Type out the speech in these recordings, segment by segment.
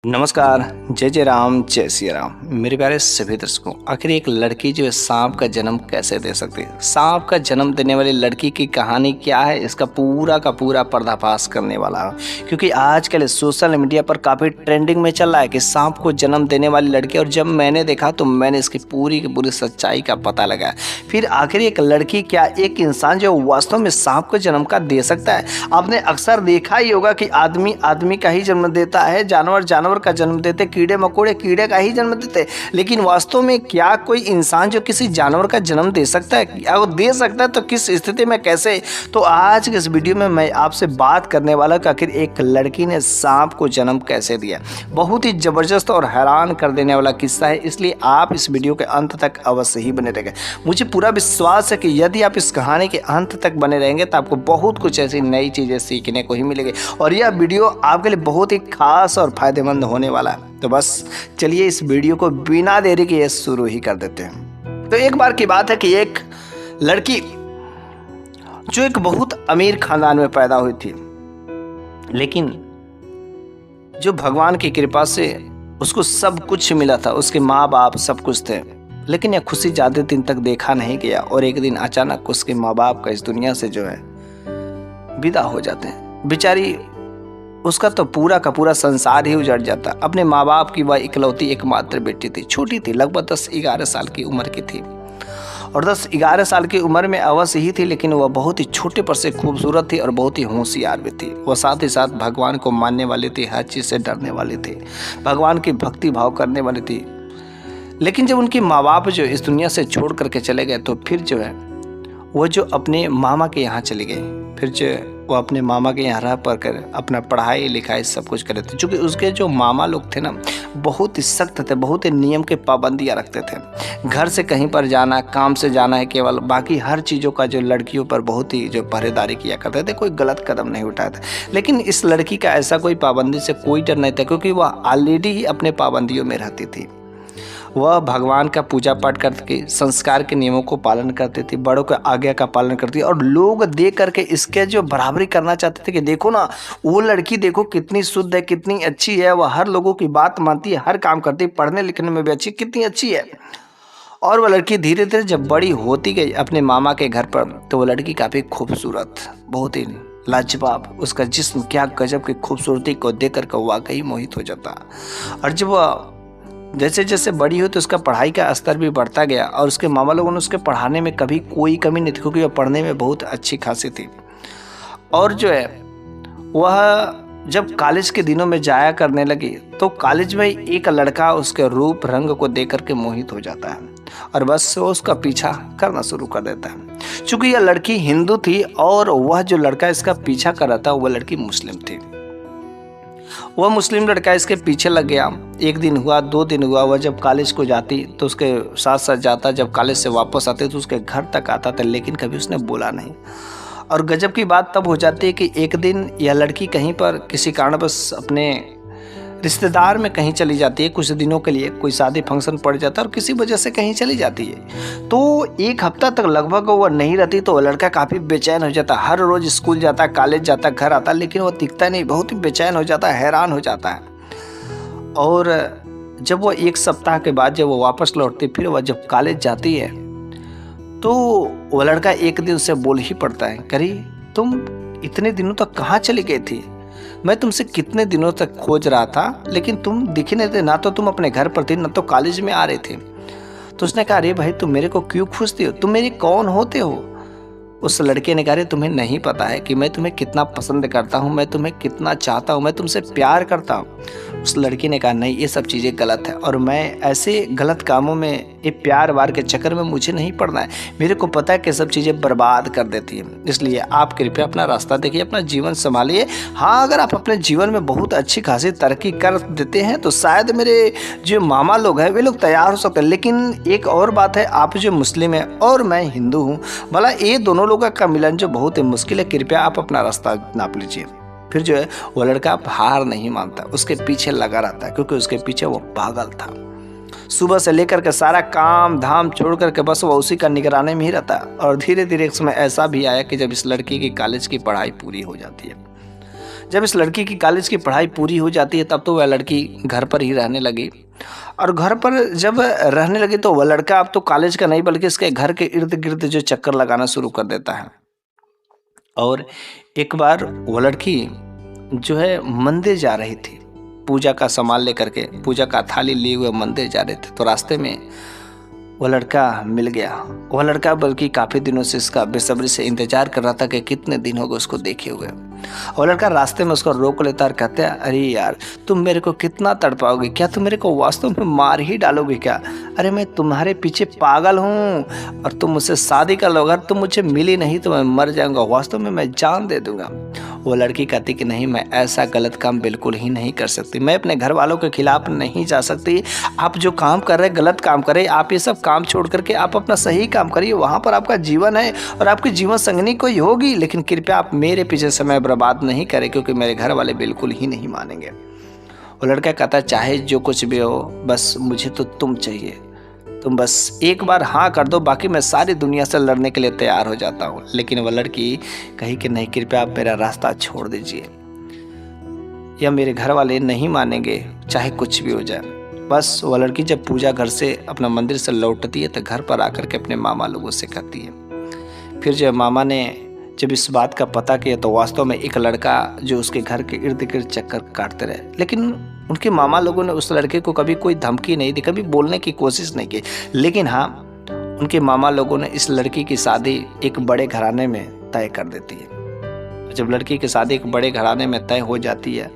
नमस्कार। जय जय राम, जय सिया राम। मेरे प्यारे सभी दर्शकों, आखिर एक लड़की जो है सांप का जन्म कैसे दे सकती है? सांप का जन्म देने वाली लड़की की कहानी क्या है, इसका पूरा का पूरा पर्दाफाश करने वाला है। क्योंकि आजकल सोशल मीडिया पर काफ़ी ट्रेंडिंग में चल रहा है कि सांप को जन्म देने वाली लड़की, और जब मैंने देखा तो मैंने इसकी पूरी की पूरी सच्चाई का पता लगाया। फिर आखिर एक लड़की क्या एक इंसान जो वास्तव में सांप को जन्म का दे सकता है? आपने अक्सर देखा ही होगा कि आदमी आदमी का ही जन्म देता है, जानवर जानवर का जन्म देते, कीड़े मकोड़े कीड़े का ही जन्म देते। लेकिन वास्तव में क्या कोई इंसान जो किसी जानवर का जन्म दे सकता है? क्या वो दे सकता है तो किस स्थिति में, कैसे? तो आज के इस वीडियो में मैं आपसे बात करने वाला कि आखिर एक लड़की ने सांप को जन्म कैसे दिया। बहुत ही जबरदस्त और हैरान कर देने वाला किस्सा है, इसलिए आप इस वीडियो के अंत तक अवश्य ही बने रहेंगे। मुझे पूरा विश्वास है कि यदि आप इस कहानी के अंत तक बने रहेंगे तो आपको बहुत कुछ ऐसी नई चीजें सीखने को ही मिलेगी, और यह वीडियो आपके लिए बहुत ही खास और फायदेमंद होने वाला है। तो बस चलिए इस वीडियो को बिना देरी के शुरू ही कर देते हैं। तो एक बार की बात है कि एक लड़की जो एक बहुत अमीर खानदान में पैदा हुई थी, लेकिन जो भगवान की कृपा से उसको सब कुछ मिला था, उसके माँ बाप सब कुछ थे, लेकिन यह खुशी ज्यादा दिन तक देखा नहीं गया। और एक दिन अचानक उसके माँ बाप का इस दुनिया से जो है विदा हो जाते हैं। बेचारी उसका तो पूरा का पूरा संसार ही उजड़ जाता। अपने माँ बाप की वह इकलौती एकमात्र बेटी थी, छोटी थी, लगभग 10-11 साल की उम्र की थी। और 10-11 साल की उम्र में अवश्य ही थी, लेकिन वह बहुत ही छोटे पर से खूबसूरत थी और बहुत ही होशियार भी थी। वह साथ ही साथ भगवान को मानने वाली थी, हर चीज़ से डरने वाली थी, भगवान की भक्ति भाव करने वाली थी। लेकिन जब उनके माँ बाप जो इस दुनिया से छोड़ करके चले गए तो फिर जो है वो जो अपने मामा के यहाँ चली गई। फिर जो वो अपने मामा के यहाँ रह पढ़ कर अपना पढ़ाई लिखाई सब कुछ कर रहे थे। चूँकि उसके जो मामा लोग थे ना, बहुत ही सख्त थे, बहुत ही नियम के पाबंदियाँ रखते थे। घर से कहीं पर जाना, काम से जाना है केवल, बाकी हर चीज़ों का जो लड़कियों पर बहुत ही जो पहरेदारी किया करते थे, कोई गलत कदम नहीं उठाया था। लेकिन इस लड़की का ऐसा कोई पाबंदी से कोई डर नहीं था, क्योंकि वह ऑलरेडी ही अपने पाबंदियों में रहती थी। वह भगवान का पूजा पाठ करके संस्कार के नियमों को पालन करती थी, बड़ों के आज्ञा का पालन करती थी, और लोग देख करके इसके जो बराबरी करना चाहते थे कि देखो ना वो लड़की, देखो कितनी शुद्ध है, कितनी अच्छी है, वह हर लोगों की बात मानती है, हर काम करती है, पढ़ने लिखने में भी अच्छी, कितनी अच्छी है। और वह लड़की धीरे धीरे जब बड़ी होती गई अपने मामा के घर पर, तो वह लड़की काफ़ी खूबसूरत, बहुत ही लाजवाब, उसका जिस्म क्या गजब की खूबसूरती को देख कर वाकई मोहित हो जाता। और जब वह जैसे जैसे बड़ी हुई तो उसका पढ़ाई का स्तर भी बढ़ता गया, और उसके मामा लोगों ने उसके पढ़ाने में कभी कोई कमी नहीं थी, क्योंकि वह पढ़ने में बहुत अच्छी खासी थी। और जो है वह जब कॉलेज के दिनों में जाया करने लगी तो कॉलेज में एक लड़का उसके रूप रंग को देख करके मोहित हो जाता है, और बस वो उसका पीछा करना शुरू कर देता है। चूँकि यह लड़की हिंदू थी और वह जो लड़का इसका पीछा कर रहा था वह लड़की मुस्लिम थी। वह मुस्लिम लड़का इसके पीछे लग गया। एक दिन हुआ, 2 दिन हुआ, वह जब कॉलेज को जाती तो उसके साथ साथ जाता, जब कॉलेज से वापस आते तो उसके घर तक आता था, लेकिन कभी उसने बोला नहीं। और गजब की बात तब हो जाती है कि एक दिन यह लड़की कहीं पर किसी कारणवश अपने रिश्तेदार में कहीं चली जाती है कुछ दिनों के लिए, कोई शादी फंक्शन पड़ जाता है और किसी वजह से कहीं चली जाती है। तो 1 हफ्ता तक लगभग वह नहीं रहती, तो वह लड़का काफ़ी बेचैन हो जाता। हर रोज़ स्कूल जाता, कॉलेज जाता, घर आता, लेकिन वह दिखता नहीं, बहुत ही बेचैन हो जाता, हैरान हो जाता है। और जब वह 1 सप्ताह के बाद जब वो वापस लौटती, फिर वह जब कॉलेज जाती है तो वह लड़का एक दिन उससे बोल ही पड़ता है, करी तुम इतने दिनों तक कहाँ चली गई थी? मैं तुमसे कितने दिनों तक खोज रहा था, लेकिन तुम दिखे नहीं थे, ना तो तुम अपने घर पर थे, ना तो कॉलेज में आ रहे थे। तो उसने कहा, अरे भाई तुम मेरे को क्यों खोजते हो, तुम मेरे कौन होते हो? उस लड़के ने कहा, अरे तुम्हें नहीं पता है कि मैं तुम्हें कितना पसंद करता हूँ, मैं तुम्हें कितना चाहता हूँ, मैं तुमसे प्यार करता हूँ। उस लड़की ने कहा, नहीं, ये सब चीज़ें गलत है, और मैं ऐसे गलत कामों में, ये प्यार वार के चक्कर में मुझे नहीं पड़ना है। मेरे को पता है कि सब चीज़ें बर्बाद कर देती हैं, इसलिए आप कृपया अपना रास्ता देखिए, अपना जीवन संभालिए। हाँ, अगर आप अपने जीवन में बहुत अच्छी खासी तरक्की कर देते हैं तो शायद मेरे जो मामा लोग हैं वे लोग तैयार हो सकते हैं। लेकिन एक और बात है, आप जो मुस्लिम हैं और मैं हिंदू हूँ, भला ये दोनों लोगों का मिलन जो बहुत ही मुश्किल है, कृपया आप अपना रास्ता नाप लीजिए। फिर जो है वो लड़का हार नहीं मानता, उसके पीछे लगा रहता है, क्योंकि उसके पीछे वो पागल था। सुबह से लेकर के सारा काम धाम छोड़ करके बस वो उसी का निगरानी में ही रहता। और धीरे धीरे एक समय ऐसा भी आया कि जब इस लड़की की कॉलेज की पढ़ाई पूरी हो जाती है, जब इस लड़की की कॉलेज की पढ़ाई पूरी हो जाती है तब तो वह लड़की घर पर ही रहने लगी। और घर पर जब रहने लगी तो वह लड़का अब तो कॉलेज का नहीं बल्कि इसके घर के इर्द गिर्द जो चक्कर लगाना शुरू कर देता है। और एक बार वो लड़की जो है मंदिर जा रही थी, पूजा का सामान लेकर के, पूजा का थाली लिए हुए मंदिर जा रहे थे। तो रास्ते में वह लड़का मिल गया। वह लड़का बल्कि काफ़ी दिनों से इसका बेसब्री से इंतजार कर रहा था कि कितने दिन हो गए उसको देखे हुए। वह लड़का रास्ते में उसको रोक लेता और कहता है, अरे यार तुम मेरे को कितना तड़पाओगे, क्या तुम मेरे को वास्तव में मार ही डालोगे क्या? अरे मैं तुम्हारे पीछे पागल हूँ और तुम मुझसे शादी कर लो, अगर तुम मुझे मिली नहीं तो मैं मर जाऊँगा, वास्तव में मैं जान दे दूँगा। वो लड़की कहती कि नहीं, मैं ऐसा गलत काम बिल्कुल ही नहीं कर सकती, मैं अपने घर वालों के खिलाफ नहीं जा सकती। आप जो काम कर रहे हैं गलत काम कर रहे हैं, आप ये सब काम छोड़ करके आप अपना सही काम करिए, वहाँ पर आपका जीवन है और आपकी जीवन संगनी कोई होगी, लेकिन कृपया आप मेरे पीछे समय बर्बाद नहीं करें क्योंकि मेरे घर वाले बिल्कुल ही नहीं मानेंगे। वो लड़का कहता चाहे जो कुछ भी हो, बस मुझे तो तुम चाहिए, तुम बस एक बार हाँ कर दो, बाकी मैं सारी दुनिया से लड़ने के लिए तैयार हो जाता हूँ। लेकिन वह लड़की कही कि नहीं, कृपया आप मेरा रास्ता छोड़ दीजिए, या मेरे घर वाले नहीं मानेंगे चाहे कुछ भी हो जाए। बस वह लड़की जब पूजा घर से अपना मंदिर से लौटती है तो घर पर आकर के अपने मामा लोगों से कहती है। फिर जब मामा ने जब इस बात का पता किया तो वास्तव में एक लड़का जो उसके घर के इर्द गिर्द चक्कर काटते रहे, लेकिन उनके मामा लोगों ने उस लड़के को कभी कोई धमकी नहीं दी, कभी बोलने की कोशिश नहीं की। लेकिन हाँ, उनके मामा लोगों ने इस लड़की की शादी एक बड़े घराने में तय कर देती है। जब लड़की की शादी एक बड़े घराने में तय हो जाती है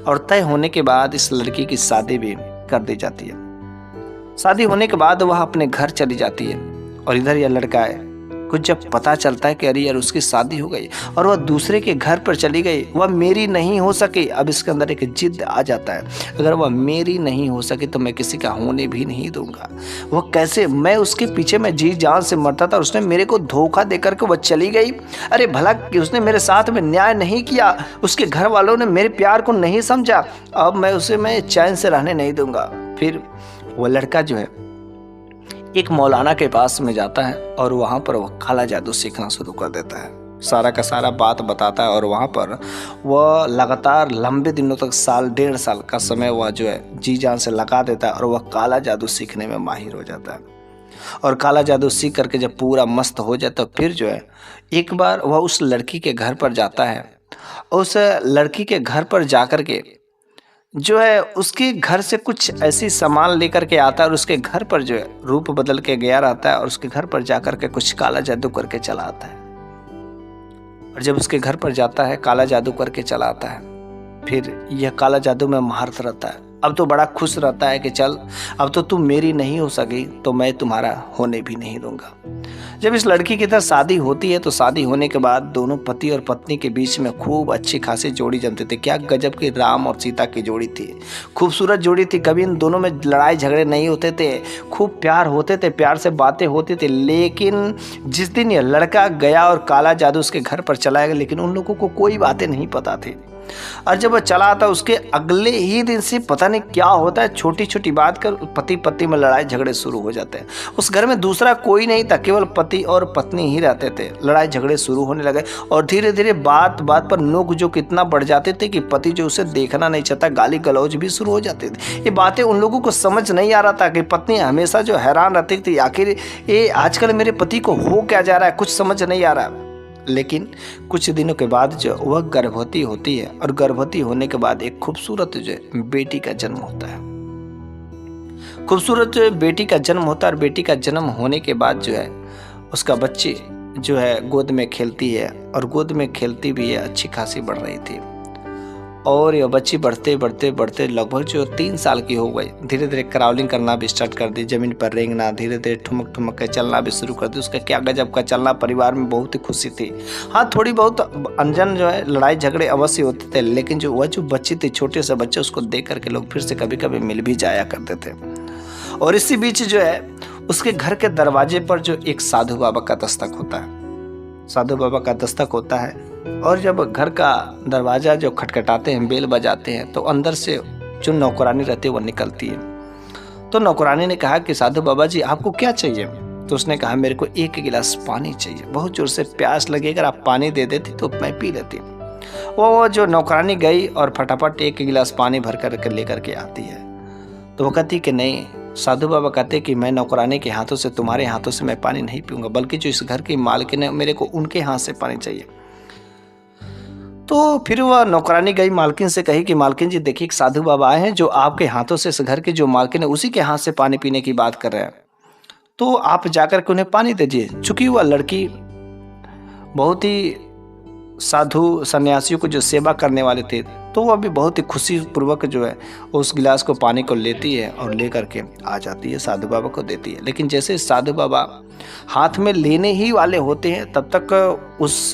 और तय होने के बाद इस लड़की की शादी भी कर दी जाती है। शादी होने के बाद वह अपने घर चली जाती है और इधर यह लड़का है कुछ जब पता चलता है कि अरे यार उसकी शादी हो गई और वह दूसरे के घर पर चली गई, वह मेरी नहीं हो सकी। अब इसके अंदर एक जिद आ जाता है, अगर वह मेरी नहीं हो सकी तो मैं किसी का होने भी नहीं दूंगा। वह कैसे, मैं उसके पीछे मैं जी जान से मरता था, उसने मेरे को धोखा देकर के वह चली गई। अरे भला कि उसने मेरे साथ में न्याय नहीं किया, उसके घर वालों ने मेरे प्यार को नहीं समझा, अब मैं चैन से रहने नहीं दूंगा। फिर वह लड़का जो है एक मौलाना के पास में जाता है और वहाँ पर वह काला जादू सीखना शुरू कर देता है। सारा का सारा बात बताता है और वहाँ पर वह लगातार लंबे दिनों तक, साल 1.5 साल का समय वह जो है जी जान से लगा देता है और वह काला जादू सीखने में माहिर हो जाता है। और काला जादू सीख करके जब पूरा मस्त हो जाता है फिर जो है एक बार वह उस लड़की के घर पर जाता है। उस लड़की के घर पर जा कर के जो है उसके घर से कुछ ऐसी सामान लेकर के आता है और उसके घर पर जो है रूप बदल के गया रहता है और उसके घर पर जाकर के कुछ काला जादू करके चला आता है। और जब उसके घर पर जाता है काला जादू करके चला आता है, फिर यह काला जादू में महारत रहता है। अब तो बड़ा खुश रहता है कि चल अब तो तुम मेरी नहीं हो सकी तो मैं तुम्हारा होने भी नहीं दूंगा। जब इस लड़की की तरह शादी होती है तो शादी होने के बाद दोनों पति और पत्नी के बीच में खूब अच्छी खासी जोड़ी जमती थी। क्या गजब की राम और सीता की जोड़ी थी, खूबसूरत जोड़ी थी। कभी इन दोनों में लड़ाई झगड़े नहीं होते थे, खूब प्यार होते थे, प्यार से बातें होती थी। लेकिन जिस दिन यह लड़का गया और काला जादू उसके घर पर चला गया, लेकिन उन लोगों को कोई बातें नहीं पता थी। और जब वह चला आता उसके अगले ही दिन से पता नहीं क्या होता है, छोटी छोटी बात कर पति पत्नी में लड़ाई झगड़े शुरू हो जाते हैं। उस घर में दूसरा कोई नहीं था, केवल पति और पत्नी ही रहते थे। लड़ाई झगड़े शुरू होने लगे और धीरे धीरे बात बात पर नोक झोंक इतना बढ़ जाते थे कि पति जो उसे देखना नहीं चाहता, गाली गलौज भी शुरू हो जाते थे। ये बातें उन लोगों को समझ नहीं आ रहा था कि पत्नी हमेशा जो हैरान रहती थी, आखिर ये आजकल मेरे पति को हो क्या जा रहा है, कुछ समझ नहीं आ रहा। लेकिन कुछ दिनों के बाद जो वह गर्भवती होती है और गर्भवती होने के बाद एक खूबसूरत जो बेटी का जन्म होता है। खूबसूरत बेटी का जन्म होता है और बेटी का जन्म होने के बाद जो है उसका बच्ची जो है गोद में खेलती है और गोद में खेलती भी है, अच्छी खासी बढ़ रही थी। और यह बच्ची बढ़ते बढ़ते बढ़ते लगभग जो 3 साल की हो गई, धीरे धीरे क्राउलिंग करना भी स्टार्ट कर दी, जमीन पर रेंगना, धीरे धीरे ठुमक ठुमक के चलना भी शुरू कर दी। उसका क्या गजब का चलना, परिवार में बहुत ही खुशी थी। हाँ, थोड़ी बहुत अनजन जो है लड़ाई झगड़े अवश्य होते थे, लेकिन जो बच्ची थी, छोटे से बच्चे, उसको देख करके लोग फिर से कभी कभी मिल भी जाया करते थे। और इसी बीच जो है उसके घर के दरवाजे पर जो एक साधु बाबा का दस्तक होता है, साधु बाबा का दस्तक होता है। और जब घर का दरवाज़ा जो खटखटाते हैं, बेल बजाते हैं, तो अंदर से जो नौकरानी रहती है वो निकलती है। तो नौकरानी ने कहा कि साधु बाबा जी आपको क्या चाहिए? तो उसने कहा मेरे को 1 गिलास पानी चाहिए, बहुत जोर से प्यास लगी, अगर आप पानी दे देती तो मैं पी लेती। वो जो नौकरानी गई और फटाफट एक गिलास पानी भर कर लेकर के आती है। तो वो कहती कि नहीं, साधु बाबा कहते कि मैं नौकरानी के हाथों से, तुम्हारे हाथों से मैं पानी नहीं पीऊँगा, बल्कि जो इस घर की मालकिन है मेरे को उनके हाथ से पानी चाहिए। तो फिर वह नौकरानी गई, मालकिन से कही कि मालकिन जी देखिए, एक साधु बाबा आए हैं जो आपके हाथों से इस घर की जो मालकिन है उसी के हाथ से पानी पीने की बात कर रहे हैं, तो आप जाकर के उन्हें पानी दीजिए। चूंकि वह लड़की बहुत ही साधु सन्यासियों को जो सेवा करने वाले थे, तो वह भी बहुत ही खुशी पूर्वक जो है उस गिलास को पानी को लेती है और लेकर के आ जाती है, साधु बाबा को देती है। लेकिन जैसे साधु बाबा हाथ में लेने ही वाले होते हैं, तब तक उस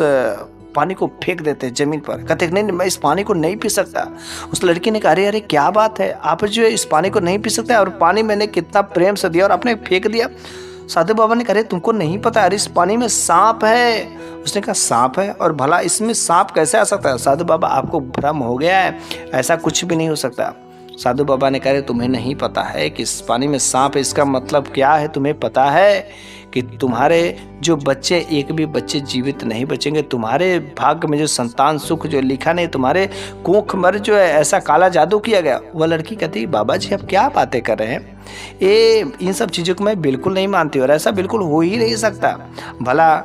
पानी को फेंक देते हैं जमीन पर। कहते नहीं, मैं इस पानी को नहीं पी सकता। उस लड़की ने कहा अरे अरे क्या बात है, आप जो है इस पानी को नहीं पी सकते, और पानी मैंने कितना प्रेम से दिया और आपने फेंक दिया। साधु बाबा ने कहा अरे तुमको नहीं पता, अरे इस पानी में सांप है। उसने कहा सांप है, और भला इसमें सांप कैसे आ सकता है? साधु बाबा आपको भ्रम हो गया है, ऐसा कुछ भी नहीं हो सकता। साधु बाबा ने कहा तुम्हें नहीं पता है कि इस पानी में सांप है, इसका मतलब क्या है? तुम्हें पता है कि तुम्हारे जो बच्चे, एक भी बच्चे जीवित नहीं बचेंगे, तुम्हारे भाग्य में जो संतान सुख जो लिखा नहीं, तुम्हारे कोख मर जो है ऐसा काला जादू किया गया। वह लड़की कहती बाबा जी आप क्या बातें कर रहे हैं, ये इन सब चीज़ों को मैं बिल्कुल नहीं मानती, और ऐसा बिल्कुल हो ही नहीं सकता। भला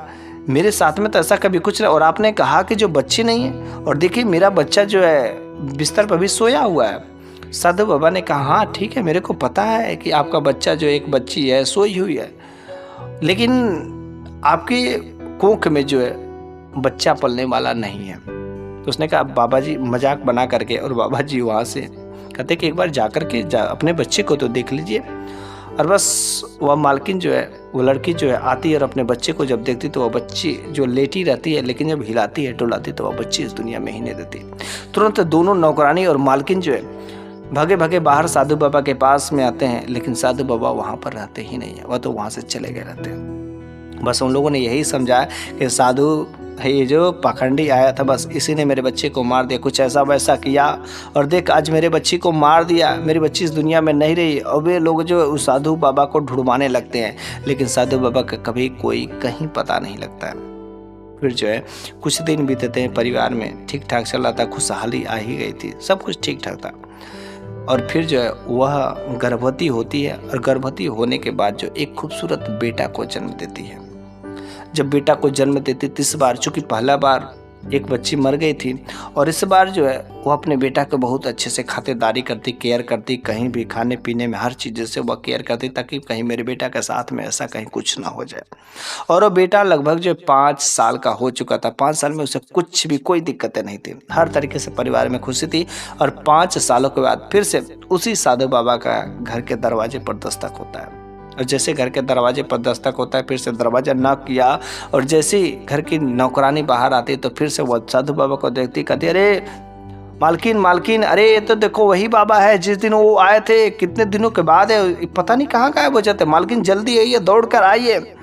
मेरे साथ में तो ऐसा कभी कुछ नहीं, और आपने कहा कि जो बच्ची नहीं है, और देखिए मेरा बच्चा जो है बिस्तर पर भी सोया हुआ है। साधु बाबा ने कहा हाँ ठीक है, मेरे को पता है कि आपका बच्चा जो एक बच्ची है सोई हुई है, लेकिन आपके कोख में जो है बच्चा पलने वाला नहीं है। तो उसने कहा बाबा जी मजाक बना करके, और बाबा जी वहाँ से कहते कि एक बार जाकर के अपने बच्चे को तो देख लीजिए। और बस वह मालकिन जो है, वो लड़की जो है आती है और अपने बच्चे को जब देखती तो वह बच्ची जो लेटी रहती है, लेकिन जब हिलाती है डुलाती तो वह बच्ची इस दुनिया में ही नहीं रहती। तुरंत दोनों नौकरानी और मालकिन जो है भागे भागे बाहर साधु बाबा के पास में आते हैं, लेकिन साधु बाबा वहाँ पर रहते ही नहीं है, वह तो वहाँ से चले गए रहते हैं। बस उन लोगों ने यही समझा कि साधु है ये जो पाखंडी आया था, बस इसी ने मेरे बच्चे को मार दिया, कुछ ऐसा वैसा किया, और देख आज मेरे बच्ची को मार दिया, मेरी बच्ची इस दुनिया में नहीं रही। और वे लोग जो उस साधु बाबा को ढूंढवाने लगते हैं, लेकिन साधु बाबा का कभी कोई कहीं पता नहीं लगता है। फिर जो है कुछ दिन बीतते हैं, परिवार में ठीक ठाक चल रहा था, खुशहाली आ ही गई थी, सब कुछ ठीक ठाक था। और फिर जो है वह गर्भवती होती है, और गर्भवती होने के बाद जो एक खूबसूरत बेटा को जन्म देती है। जब बेटा को जन्म देती इस बार, चूँकि पहला बार एक बच्ची मर गई थी, और इस बार जो है वो अपने बेटा को बहुत अच्छे से खातिरदारी करती, केयर करती, कहीं भी खाने पीने में हर चीज़ से वह केयर करती, ताकि कहीं मेरे बेटा के साथ में ऐसा कहीं कुछ ना हो जाए। और वो बेटा लगभग जो 5 साल का हो चुका था। 5 साल में उसे कुछ भी कोई दिक्कतें नहीं थी, हर तरीके से परिवार में खुशी थी। और 5 सालों के बाद फिर से उसी साधु बाबा का घर के दरवाजे पर दस्तक होता है, और जैसे घर के दरवाजे पर दस्तक होता है, फिर से दरवाजा नॉक किया, और जैसे ही घर की नौकरानी बाहर आती तो फिर से वो साधु बाबा को देखती, कहती अरे मालकिन मालकिन, अरे ये तो देखो वही बाबा है जिस दिन वो आए थे, कितने दिनों के बाद है, पता नहीं कहाँ गायब हो जाते, मालकिन जल्दी आइए, दौड़ कर आइए।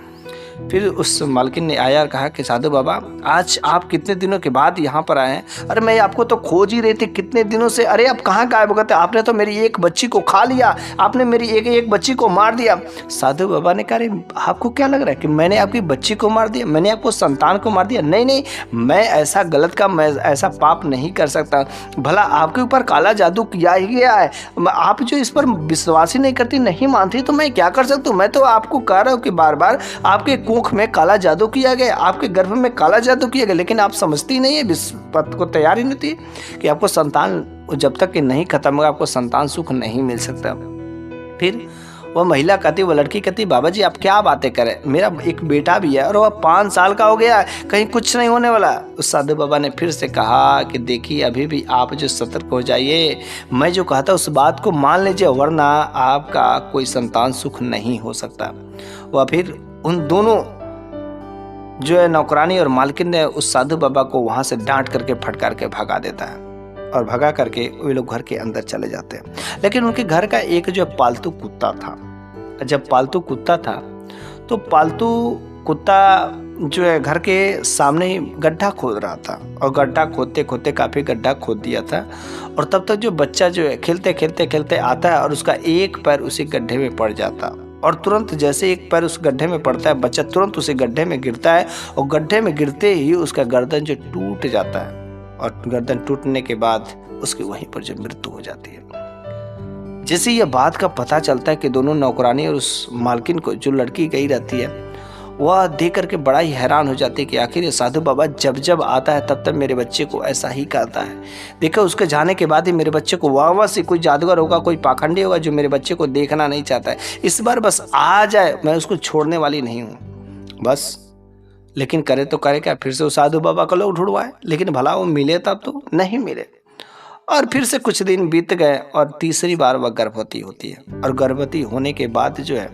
फिर उस मालकिन ने आया और कहा कि साधु बाबा आज आप कितने दिनों के बाद यहाँ पर आए हैं? अरे मैं आपको तो खोज ही रही थी कितने दिनों से। अरे आप कहाँ गायब हो गए थे? आपने तो मेरी एक बच्ची को खा लिया, आपने मेरी एक बच्ची को मार दिया। साधु बाबा ने कहा अरे आपको क्या लग रहा है कि मैंने आपकी बच्ची को मार दिया, मैंने आपको संतान को मार दिया? नहीं नहीं, मैं ऐसा गलत काम, मैं ऐसा पाप नहीं कर सकता। भला आपके ऊपर काला जादू किया ही गया है, आप जो इस पर विश्वास ही नहीं करती, नहीं मानती, तो मैं क्या कर सकता हूँ? मैं तो आपको कह रहा हूँ कि बार बार आपके कोख में काला जादू किया गया, आपके गर्भ में काला जादू किया गया, लेकिन आप समझती नहीं है, इस बात को तैयार ही नहीं थी कि आपको संतान जब तक कि नहीं खत्म होगा आपको संतान सुख नहीं मिल सकता। फिर वह महिला कहती, वह लड़की कहती बाबा जी आप क्या बातें करें, मेरा एक बेटा भी है और वह 5 साल का हो गया है, कहीं कुछ नहीं होने वाला। उस साधु बाबा ने फिर से कहा कि देखिए अभी भी आप जो सतर्क हो जाइए, मैं जो कहता उस बात को मान लीजिए, वरना आपका कोई संतान सुख नहीं हो सकता। वह फिर उन दोनों जो है नौकरानी और मालकिन ने उस साधु बाबा को वहाँ से डांट करके फटकार के भगा देता है, और भगा करके वे लोग घर के अंदर चले जाते हैं। लेकिन उनके घर का एक जो पालतू कुत्ता था, जब पालतू कुत्ता था तो पालतू कुत्ता जो है घर के सामने ही गड्ढा खोद रहा था, और गड्ढा खोदते खोदते काफ़ी गड्ढा खोद दिया था। और तब तक जो बच्चा जो है खेलते खेलते खेलते आता है और उसका एक पैर उसी गड्ढे में पड़ जाता, और तुरंत जैसे एक पैर उस गड्ढे में पड़ता है बच्चा तुरंत उसी गड्ढे में गिरता है, और गड्ढे में गिरते ही उसका गर्दन जो टूट जाता है। और गर्दन टूटने के बाद उसकी वहीं पर जो मृत्यु हो जाती है। जैसे यह बात का पता चलता है कि दोनों नौकरानी और उस मालकिन को जो लड़की गई रहती है, वह देख करके बड़ा ही हैरान हो जाती है कि आखिर ये साधु बाबा जब जब आता है तब तक मेरे बच्चे को ऐसा ही करता है। देखो उसके जाने के बाद ही मेरे बच्चे को वाह से कोई जादूगर होगा, कोई पाखंडी होगा जो मेरे बच्चे को देखना नहीं चाहता है। इस बार बस आ जाए, मैं उसको छोड़ने वाली नहीं हूँ बस। लेकिन करे तो करे क्या, फिर से उस साधु बाबा को लोग ढूंढवाए, लेकिन भला वो मिले तब तो नहीं मिले। और फिर से कुछ दिन बीत गए और तीसरी बार वह गर्भवती होती है। और गर्भवती होने के बाद जो है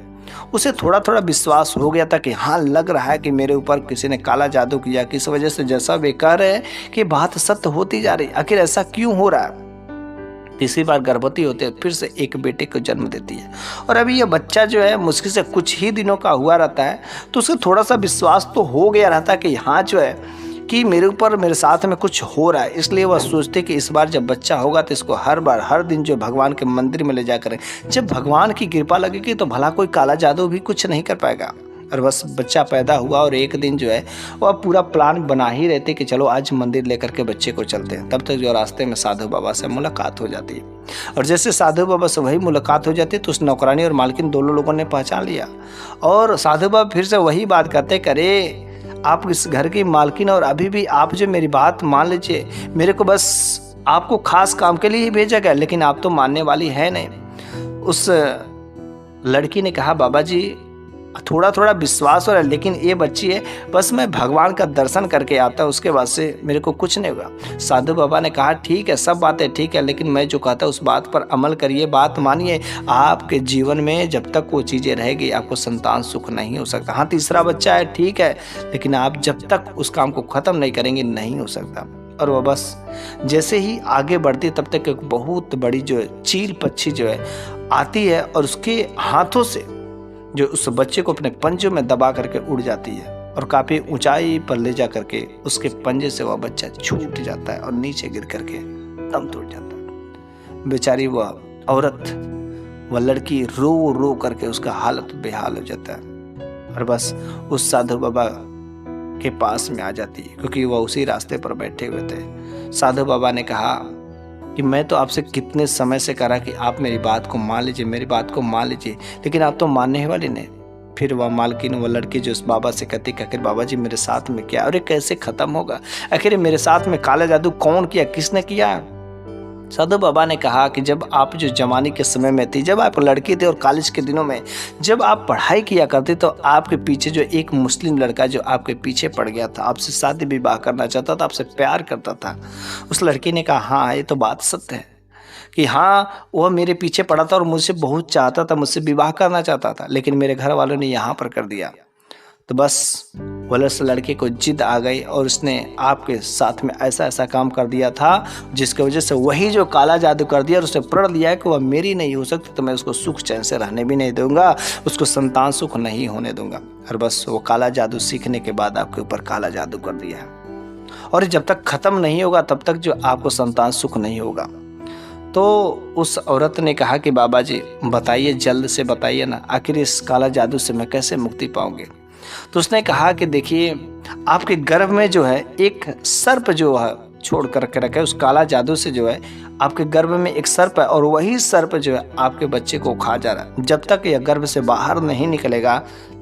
उसे थोड़ा थोड़ा विश्वास हो गया था कि हाँ, लग रहा है कि मेरे ऊपर किसी ने काला जादू किया, किस वजह से जैसा वे कह रहे हैं कि बात सत्य होती जा रही, आखिर ऐसा क्यों हो रहा है। तीसरी बार गर्भवती होते हैं, फिर से एक बेटे को जन्म देती है। और अभी यह बच्चा जो है मुश्किल से कुछ ही दिनों का हुआ रहता है, तो उसे थोड़ा सा विश्वास तो हो गया रहता है कि हाँ जो है कि मेरे ऊपर, मेरे साथ में कुछ हो रहा है। इसलिए वह सोचते कि इस बार जब बच्चा होगा तो इसको हर बार हर दिन जो भगवान के मंदिर में ले जा करें, जब भगवान की कृपा लगेगी तो भला कोई काला जादू भी कुछ नहीं कर पाएगा। और बस बच्चा पैदा हुआ और एक दिन जो है वह पूरा प्लान बना ही रहते कि चलो आज मंदिर लेकर के बच्चे को चलते हैं। तब तक जो रास्ते में साधु बाबा से मुलाकात हो जाती है। और जैसे साधु बाबा से वही मुलाकात हो जाती है तो उस नौकरानी और मालकिन दोनों लोगों ने पहचान लिया। और साधु बाबा फिर से वही बात कहते, करे आप इस घर की मालकिन और अभी भी आप जो मेरी बात मान लीजिए, मेरे को बस आपको खास काम के लिए ही भेजा गया, लेकिन आप तो मानने वाली है नहीं। उस लड़की ने कहा, बाबा जी थोड़ा थोड़ा विश्वास हो रहा है, लेकिन ये बच्ची है, बस मैं भगवान का दर्शन करके आता हूँ, उसके बाद से मेरे को कुछ नहीं होगा। साधु बाबा ने कहा, ठीक है, सब बातें ठीक है, लेकिन मैं जो कहता हूँ उस बात पर अमल करिए, बात मानिए। आपके जीवन में जब तक वो चीज़ें रहेगी आपको संतान सुख नहीं हो सकता। हाँ, तीसरा बच्चा है ठीक है, लेकिन आप जब तक उस काम को ख़त्म नहीं करेंगे नहीं हो सकता। और वह बस जैसे ही आगे बढ़ती तब तक एक बहुत बड़ी जो है चील पक्षी जो है आती है और उसके हाथों से जो उस बच्चे को अपने पंजों में दबा करके उड़ जाती है और काफ़ी ऊंचाई पर ले जा करके उसके पंजे से वह बच्चा छूट जाता है और नीचे गिर करके दम तोड़ जाता है। बेचारी वह औरत, वह लड़की रो रो करके उसका हालत बेहाल हो जाता है और बस उस साधु बाबा के पास में आ जाती है, क्योंकि वह उसी रास्ते पर बैठे हुए थे। साधु बाबा ने कहा कि मैं तो आपसे कितने समय से कह रहा कि आप मेरी बात को मान लीजिए, मेरी बात को मान लीजिए, लेकिन आप तो मानने वाले नहीं। फिर वह मालकिन, वह लड़की जो उस बाबा से कहती कि आखिर बाबा जी मेरे साथ में क्या, और ये कैसे ख़त्म होगा, आखिर मेरे साथ में काला जादू कौन किया, किसने किया। साधु बाबा ने कहा कि जब आप जो जवानी के समय में थी, जब आप लड़की थे और कॉलेज के दिनों में जब आप पढ़ाई किया करते, तो आपके पीछे जो एक मुस्लिम लड़का जो आपके पीछे पड़ गया था, आपसे शादी विवाह करना चाहता था, आपसे प्यार करता था। उस लड़की ने कहा, हाँ ये तो बात सत्य है कि हाँ वह मेरे पीछे पड़ा था और मुझसे बहुत चाहता था, मुझसे विवाह करना चाहता था, लेकिन मेरे घर वालों ने यहाँ पर कर दिया। तो बस वलस लड़के को जिद आ गई और उसने आपके साथ में ऐसा ऐसा काम कर दिया था जिसकी वजह से वही जो काला जादू कर दिया और उसने प्रण लिया है कि वह मेरी नहीं हो सकती, तो मैं उसको सुख चैन से रहने भी नहीं दूंगा, उसको संतान सुख नहीं होने दूंगा। और बस वो काला जादू सीखने के बाद आपके ऊपर काला जादू कर दिया है और जब तक ख़त्म नहीं होगा तब तक जो आपको संतान सुख नहीं होगा। तो उस औरत ने कहा कि बाबा जी बताइए, जल्द से बताइए ना, आखिर इस काला जादू से मैं कैसे मुक्ति पाऊंगी। तो उसने कहा कि देखिए आपके गर्भ में जो है एक सर्प जो है छोड़ कर के रखा है, उस काला जादू से जो है आपके गर्भ में एक सर्प है और वही सर्प जो है आपके बच्चे को खा जा रहा है। जब तक यह गर्भ से बाहर नहीं निकलेगा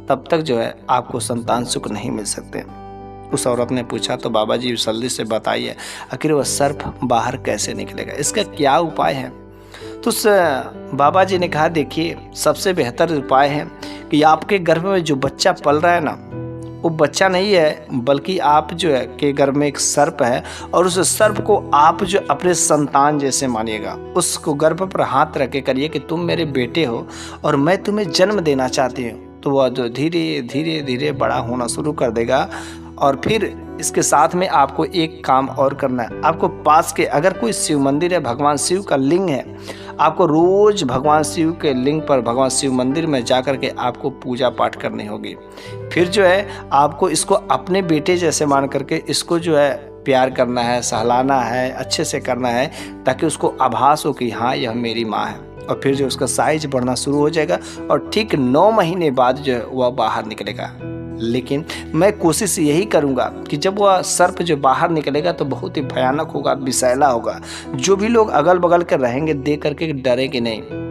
तब तक जो है आपको संतान सुख नहीं मिल सकते। उस औरत ने पूछा, तो बाबा जी जल्दी से बताइए आखिर वह सर्प बाहर कैसे निकलेगा, इसका क्या उपाय है। तो उस बाबा जी ने कहा, देखिए सबसे बेहतर उपाय है कि आपके गर्भ में जो बच्चा पल रहा है ना, वो बच्चा नहीं है बल्कि आप जो है के गर्भ में एक सर्प है और उस सर्प को आप जो अपने संतान जैसे मानिएगा, उसको गर्भ पर हाथ रख के करिए कि तुम मेरे बेटे हो और मैं तुम्हें जन्म देना चाहती हूँ। तो वह जो धीरे धीरे धीरे बड़ा होना शुरू कर देगा। और फिर इसके साथ में आपको एक काम और करना है, आपको पास के अगर कोई शिव मंदिर है, भगवान शिव का लिंग है, आपको रोज भगवान शिव के लिंग पर, भगवान शिव मंदिर में जाकर के आपको पूजा पाठ करनी होगी। फिर जो है आपको इसको अपने बेटे जैसे मान करके इसको जो है प्यार करना है, सहलाना है, अच्छे से करना है, ताकि उसको आभास हो कि हाँ यह मेरी माँ है। और फिर जो उसका साइज बढ़ना शुरू हो जाएगा और ठीक 9 महीने बाद जो है वह बाहर निकलेगा। लेकिन मैं कोशिश यही करूँगा कि जब वह सर्प जो बाहर निकलेगा तो बहुत ही भयानक होगा, विषैला होगा। जो भी लोग अगल बगल के रहेंगे देख करके डरेंगे नहीं।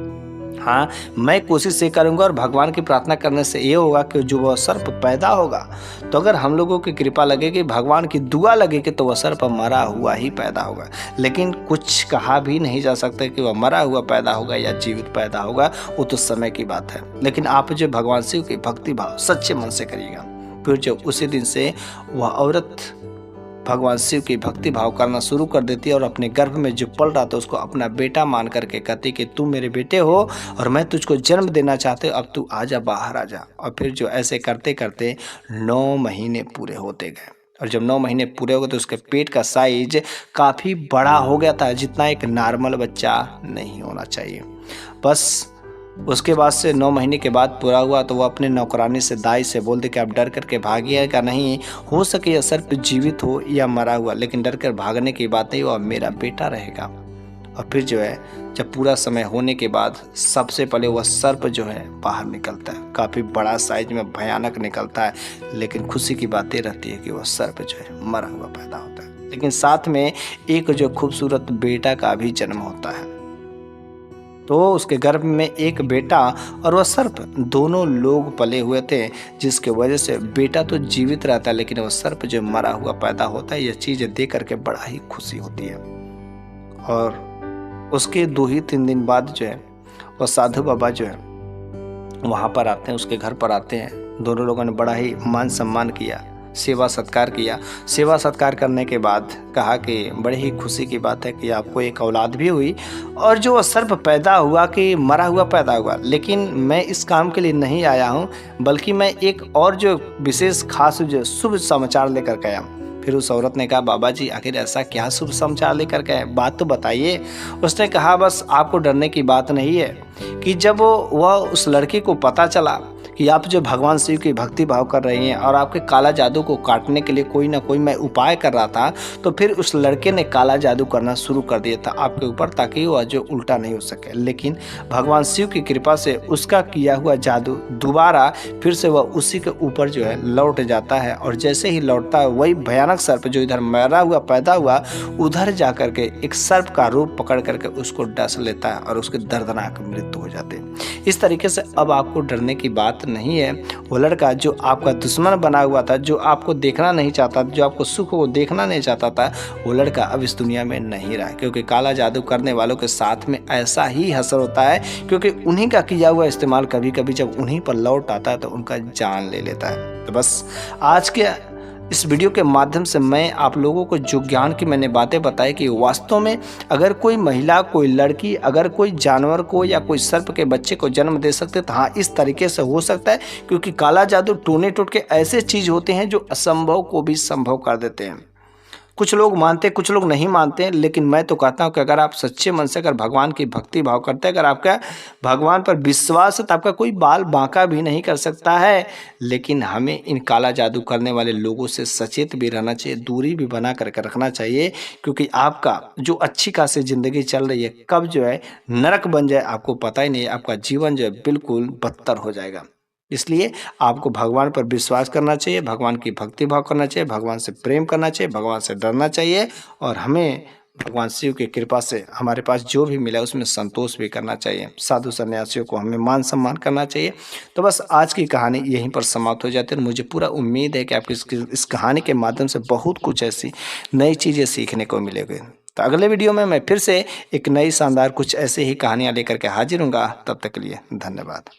हाँ, मैं कोशिश ये करूँगा और भगवान की प्रार्थना करने से ये होगा कि जो वह सर्प पैदा होगा, तो अगर हम लोगों की कृपा लगेगी, भगवान की दुआ लगेगी, तो वह सर्प मरा हुआ ही पैदा होगा। लेकिन कुछ कहा भी नहीं जा सकता कि वह मरा हुआ पैदा होगा या जीवित पैदा होगा, वो तो समय की बात है। लेकिन आप जो भगवान शिव की भक्ति भाव सच्चे मन से करिएगा, फिर जो उसी दिन से वह औरत भगवान शिव की भक्ति भाव करना शुरू कर देती है और अपने गर्भ में जो पल रहा था उसको अपना बेटा मान करके कहती कि तू मेरे बेटे हो और मैं तुझको जन्म देना चाहते, अब तू आजा, बाहर आजा। और फिर जो ऐसे करते करते 9 महीने पूरे होते गए, और जब 9 महीने पूरे हो गए तो उसके पेट का साइज काफ़ी बड़ा हो गया था, जितना एक नॉर्मल बच्चा नहीं होना चाहिए। बस उसके बाद से 9 महीने के बाद पूरा हुआ तो वो अपने नौकरानी से, दाई से बोल दे कि आप डर करके भागिएगा नहीं, हो सके यह सर्प जीवित हो या मरा हुआ, लेकिन डर कर भागने की बात नहीं, वो अब मेरा बेटा रहेगा। और फिर जो है जब पूरा समय होने के बाद सबसे पहले वह सर्प जो है बाहर निकलता है, काफ़ी बड़ा साइज में भयानक निकलता है। लेकिन खुशी की बात ये रहती है कि वह सर्प जो है मरा हुआ पैदा होता है, लेकिन साथ में एक जो खूबसूरत बेटा का भी जन्म होता है। तो उसके गर्भ में एक बेटा और वह सर्प दोनों लोग पले हुए थे, जिसके वजह से बेटा तो जीवित रहता है लेकिन वह सर्प जो मरा हुआ पैदा होता है। यह चीज़ देख करके बड़ा ही खुशी होती है। और उसके 2 ही 3 दिन बाद जो है वह साधु बाबा जो है वहाँ पर आते हैं, उसके घर पर आते हैं। दोनों लोगों ने बड़ा ही मान सम्मान किया, सेवा सत्कार किया। सेवा सत्कार करने के बाद कहा कि बड़ी ही खुशी की बात है कि आपको एक औलाद भी हुई और जो सर्प पैदा हुआ कि मरा हुआ पैदा हुआ। लेकिन मैं इस काम के लिए नहीं आया हूँ, बल्कि मैं एक और जो विशेष खास जो शुभ समाचार लेकर के आया हूँ। फिर उस औरत ने कहा, बाबा जी आखिर ऐसा क्या शुभ समाचार लेकर के आए, बात तो बताइए। उसने कहा, बस आपको डरने की बात नहीं है कि जब वह उस लड़के को पता चला कि आप जो भगवान शिव की भक्ति भाव कर रही हैं और आपके काला जादू को काटने के लिए कोई ना कोई मैं उपाय कर रहा था, तो फिर उस लड़के ने काला जादू करना शुरू कर दिया था आपके ऊपर, ताकि वह जो उल्टा नहीं हो सके। लेकिन भगवान शिव की कृपा से उसका किया हुआ जादू दोबारा फिर से वह उसी के ऊपर जो है लौट जाता है, और जैसे ही लौटता है वही भयानक सर्प जो इधर मरा हुआ पैदा हुआ उधर जा करके एक सर्प का रूप पकड़ करके उसको डस लेता है और उसकी दर्दनाक मृत्यु हो जाती है। इस तरीके से अब आपको डरने की बात नहीं है। वो लड़का जो आपका दुश्मन बना हुआ था, जो आपको देखना नहीं चाहता, जो आपको सुख को देखना नहीं चाहता था, वो लड़का अब इस दुनिया में नहीं रहा। क्योंकि काला जादू करने वालों के साथ में ऐसा ही असर होता है, क्योंकि उन्हीं का किया हुआ इस्तेमाल कभी कभी जब उन्हीं पर लौट आता है तो उनका जान ले लेता है। तो बस आज के इस वीडियो के माध्यम से मैं आप लोगों को जो ज्ञान की मैंने बातें बताई कि वास्तव में अगर कोई महिला, कोई लड़की अगर कोई जानवर को या कोई सर्प के बच्चे को जन्म दे सकते तो हाँ, इस तरीके से हो सकता है। क्योंकि काला जादू टोने टोट के ऐसे चीज़ होते हैं जो असंभव को भी संभव कर देते हैं। कुछ लोग मानते, कुछ लोग नहीं मानते, लेकिन मैं तो कहता हूँ कि अगर आप सच्चे मन से अगर भगवान की भक्ति भाव करते हैं, अगर आपका भगवान पर विश्वास है तो आपका कोई बाल बांका भी नहीं कर सकता है। लेकिन हमें इन काला जादू करने वाले लोगों से सचेत भी रहना चाहिए, दूरी भी बना करके रखना चाहिए। क्योंकि आपका जो अच्छी खासी ज़िंदगी चल रही है कब जो है नरक बन जाए आपको पता ही नहीं है। आपका जीवन जो है बिल्कुल बदतर हो जाएगा। इसलिए आपको भगवान पर विश्वास करना चाहिए, भगवान की भक्ति भाव करना चाहिए, भगवान से प्रेम करना चाहिए, भगवान से डरना चाहिए, और हमें भगवान शिव की कृपा से हमारे पास जो भी मिला उसमें संतोष भी करना चाहिए। साधु सन्यासियों को हमें मान सम्मान करना चाहिए। तो बस आज की कहानी यहीं पर समाप्त हो जाती है। मुझे पूरा उम्मीद है कि आपकी इस कहानी के माध्यम से बहुत कुछ ऐसी नई चीज़ें सीखने को मिलेगी। तो अगले वीडियो में मैं फिर से एक नई शानदार कुछ ऐसे ही कहानियाँ लेकर के हाजिर हूँगा। तब तक के लिए धन्यवाद।